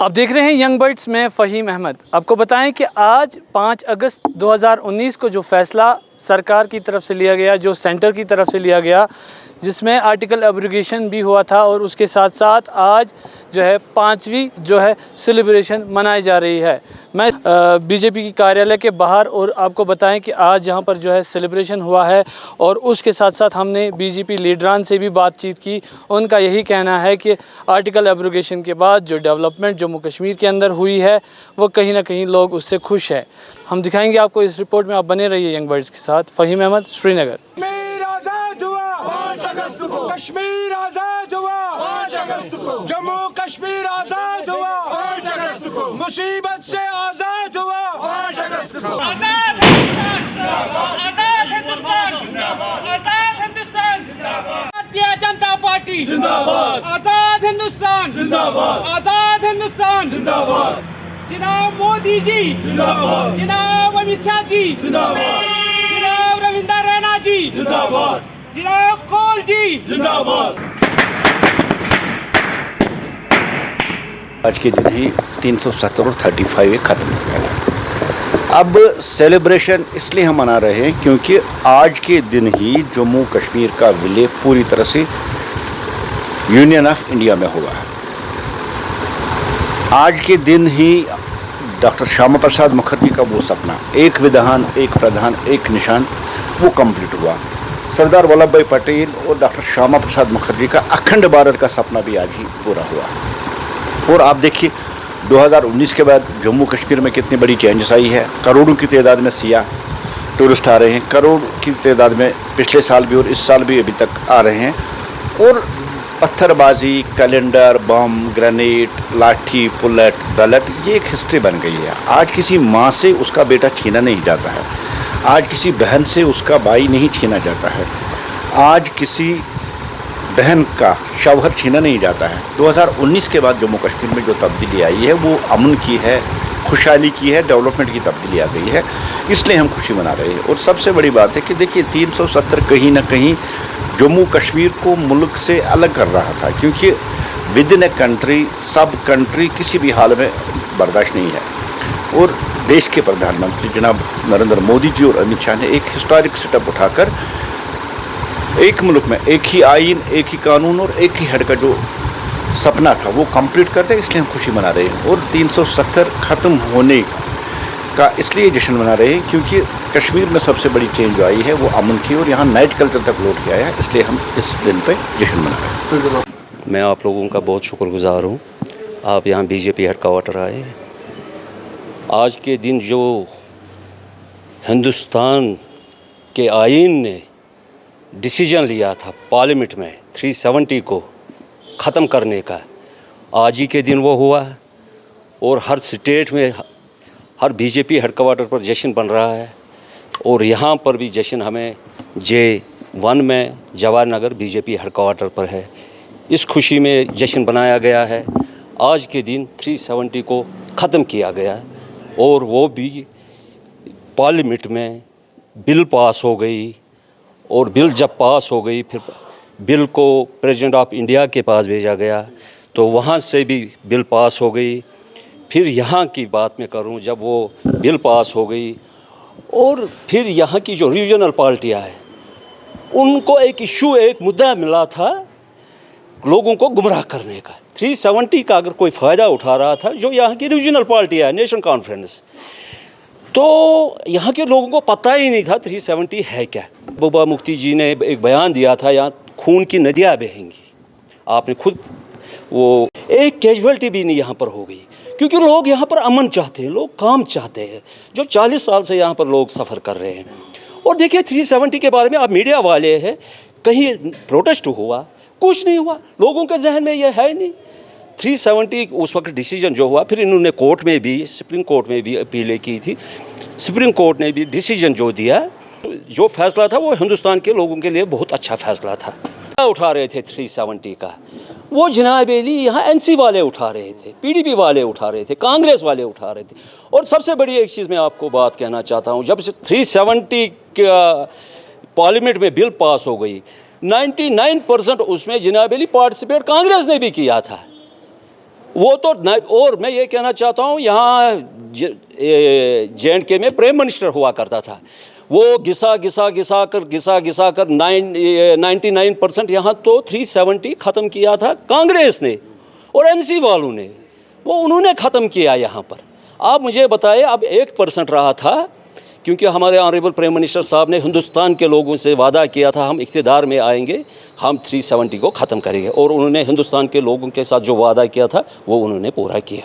आप देख रहे हैं यंग बर्ड्स में फ़हीम अहमद। आपको बताएं कि आज 5 अगस्त 2019 को जो फ़ैसला सरकार की तरफ से लिया गया, जो सेंटर की तरफ से लिया गया, जिसमें आर्टिकल एब्रोगेशन भी हुआ था और उसके साथ साथ आज जो है 5वीं जो है सेलिब्रेशन मनाई जा रही है। मैं बीजेपी की कार्यालय के बाहर और आपको बताएं कि आज यहाँ पर जो है सेलिब्रेशन हुआ है और उसके साथ साथ हमने बीजेपी लीडरान से भी बातचीत की। उनका यही कहना है कि आर्टिकल एब्रोगेशन के बाद जो डेवलपमेंट जम्मू कश्मीर के अंदर हुई है वो कहीं ना कहीं लोग उससे खुश हैं। हम दिखाएंगे आपको इस रिपोर्ट में, आप बने रहिए यंग बर्ड्स के साथ। फ़हीम अहमद, श्रीनगर। कश्मीर आजाद हुआ 5 अगस्त को, जम्मू कश्मीर आजाद हुआ 5 अगस्त को, मुसीबत से आजाद हुआ 5 अगस्त को। आजाद हिंदुस्तान, आजाद हिंदुस्तान, आजाद हिंदुस्तान, भारतीय जनता पार्टी जिंदाबाद, आजाद हिंदुस्तान जिंदाबाद, आजाद हिंदुस्तान जिंदाबाद, जनाब मोदी जी जिंदाबाद, जनाब अमित शाह जी जिंदाबाद, जनाब रविंद्र रैना जी जिंदाबाद, जनाब कौल जी जिंदाबाद। आज के दिन ही 370 और 35 ख़त्म हो गया था। अब सेलिब्रेशन इसलिए हम मना रहे हैं क्योंकि आज के दिन ही जम्मू कश्मीर का विलय पूरी तरह से यूनियन ऑफ इंडिया में हुआ है। आज के दिन ही डॉक्टर श्यामा प्रसाद मुखर्जी का वो सपना, एक विधान एक प्रधान एक निशान, वो कंप्लीट हुआ। सरदार वल्लभ भाई पटेल और डॉक्टर श्यामा प्रसाद मुखर्जी का अखंड भारत का सपना भी आज ही पूरा हुआ। और आप देखिए 2019 के बाद जम्मू कश्मीर में कितनी बड़ी चेंजेस आई है। करोड़ों की तादाद में सियाह टूरिस्ट आ रहे हैं, करोड़ की तादाद में पिछले साल भी और इस साल भी अभी तक आ रहे हैं। और पत्थरबाजी, कैलेंडर, बम, ग्रेनेड, लाठी, बुलेट, बैलेट, ये एक हिस्ट्री बन गई है। आज किसी माँ से उसका बेटा छीना नहीं जाता है, आज किसी बहन से उसका भाई नहीं छीना जाता है, आज किसी बहन का शौहर छीना नहीं जाता है। 2019 के बाद जम्मू कश्मीर में जो तब्दीली आई है वो अमन की है, खुशहाली की है, डेवलपमेंट की तब्दीली आ गई है, इसलिए हम खुशी मना रहे हैं। और सबसे बड़ी बात है कि देखिए 370 कहीं ना कहीं जम्मू कश्मीर को मुल्क से अलग कर रहा था, क्योंकि विद इन ए कंट्री सब कंट्री किसी भी हाल में बर्दाश्त नहीं है। और देश के प्रधानमंत्री जनाब नरेंद्र मोदी जी और अमित शाह ने एक हिस्टोरिक स्टेप उठाकर एक मुल्क में एक ही आइन, एक ही कानून और एक ही हेड का जो सपना था वो कंप्लीट करते हैं, इसलिए हम खुशी मना रहे हैं। और 370 ख़त्म होने का इसलिए जश्न मना रहे हैं क्योंकि कश्मीर में सबसे बड़ी चेंज जो आई है वो अमन की, और यहाँ नाइट कल्चर तक लौट के आया है, इसलिए हम इस दिन पे जश्न मना रहे हैं। मैं आप लोगों का बहुत शुक्रगुजार हूँ, आप यहाँ बीजेपी हेडक्वार्टर आए। आज के दिन जो हिंदुस्तान के आइन ने डिसीजन लिया था पार्लियामेंट में 370 को ख़त्म करने का, आज ही के दिन वो हुआ है। और हर स्टेट में हर बीजेपी हेडक्वार्टर पर जश्न बन रहा है, और यहाँ पर भी जश्न हमें J1 में जवाहर नगर बीजेपी हेडक्वार्टर पर है। इस खुशी में जश्न बनाया गया है। आज के दिन 370 को ख़त्म किया गया और वो भी पार्लियामेंट में बिल पास हो गई, और बिल जब पास हो गई फिर बिल को प्रेसिडेंट ऑफ इंडिया के पास भेजा गया, तो वहाँ से भी बिल पास हो गई। फिर यहाँ की बात मैं करूँ, जब वो बिल पास हो गई और फिर यहाँ की जो रीजनल पार्टियाँ हैं उनको एक इशू, एक मुद्दा मिला था लोगों को गुमराह करने का। 370 का अगर कोई फ़ायदा उठा रहा था जो यहाँ की रीजनल पार्टियाँ है, नेशनल कॉन्फ्रेंस, तो यहाँ के लोगों को पता ही नहीं था 370 है क्या। महबूबा मुफ्ती जी ने एक बयान दिया था, यहाँ खून की नदियाँ बहेंगी। आपने खुद वो एक कैजुअलिटी भी नहीं यहाँ पर हो गई, क्योंकि लोग यहाँ पर अमन चाहते हैं, लोग काम चाहते हैं, जो 40 साल से यहाँ पर लोग सफ़र कर रहे हैं। और देखिए 370 के बारे में आप मीडिया वाले हैं, कहीं प्रोटेस्ट हुआ, कुछ नहीं हुआ, लोगों के जहन में ये है नहीं। 370 उस वक्त डिसीजन जो हुआ, फिर इन्होंने कोर्ट में भी, सुप्रीम कोर्ट में भी अपीलें की थी, सुप्रीम कोर्ट ने भी डिसीजन जो दिया, जो फैसला था वो हिंदुस्तान के लोगों के लिए बहुत अच्छा फैसला था। उठा रहे थे 370 का, वो जनाब अली यहाँ NC वाले उठा रहे थे, PDP वाले उठा रहे थे, कांग्रेस वाले उठा रहे थे। और सबसे बड़ी एक चीज़ मैं आपको बात कहना चाहता हूँ, जब 370 का पार्लियामेंट में बिल पास हो गई, 99% उसमें जनाब अली पार्टिसिपेट कांग्रेस ने भी किया था। वो तो और मैं ये कहना चाहता हूँ, यहाँ J&K में प्राइम मिनिस्टर हुआ करता था, वो घिसा घिसा कर 99% यहाँ तो 370 ख़त्म किया था कांग्रेस ने और NC वालों ने, वो उन्होंने ख़त्म किया यहाँ पर। आप मुझे बताएं, अब 1% रहा था, क्योंकि हमारे ऑनरेबल प्राइम मिनिस्टर साहब ने हिंदुस्तान के लोगों से वादा किया था हम इक़्तिदार में आएंगे, हम 370 को ख़त्म करेंगे, और उन्होंने हिंदुस्तान के लोगों के साथ जो वादा किया था वो उन्होंने पूरा किया।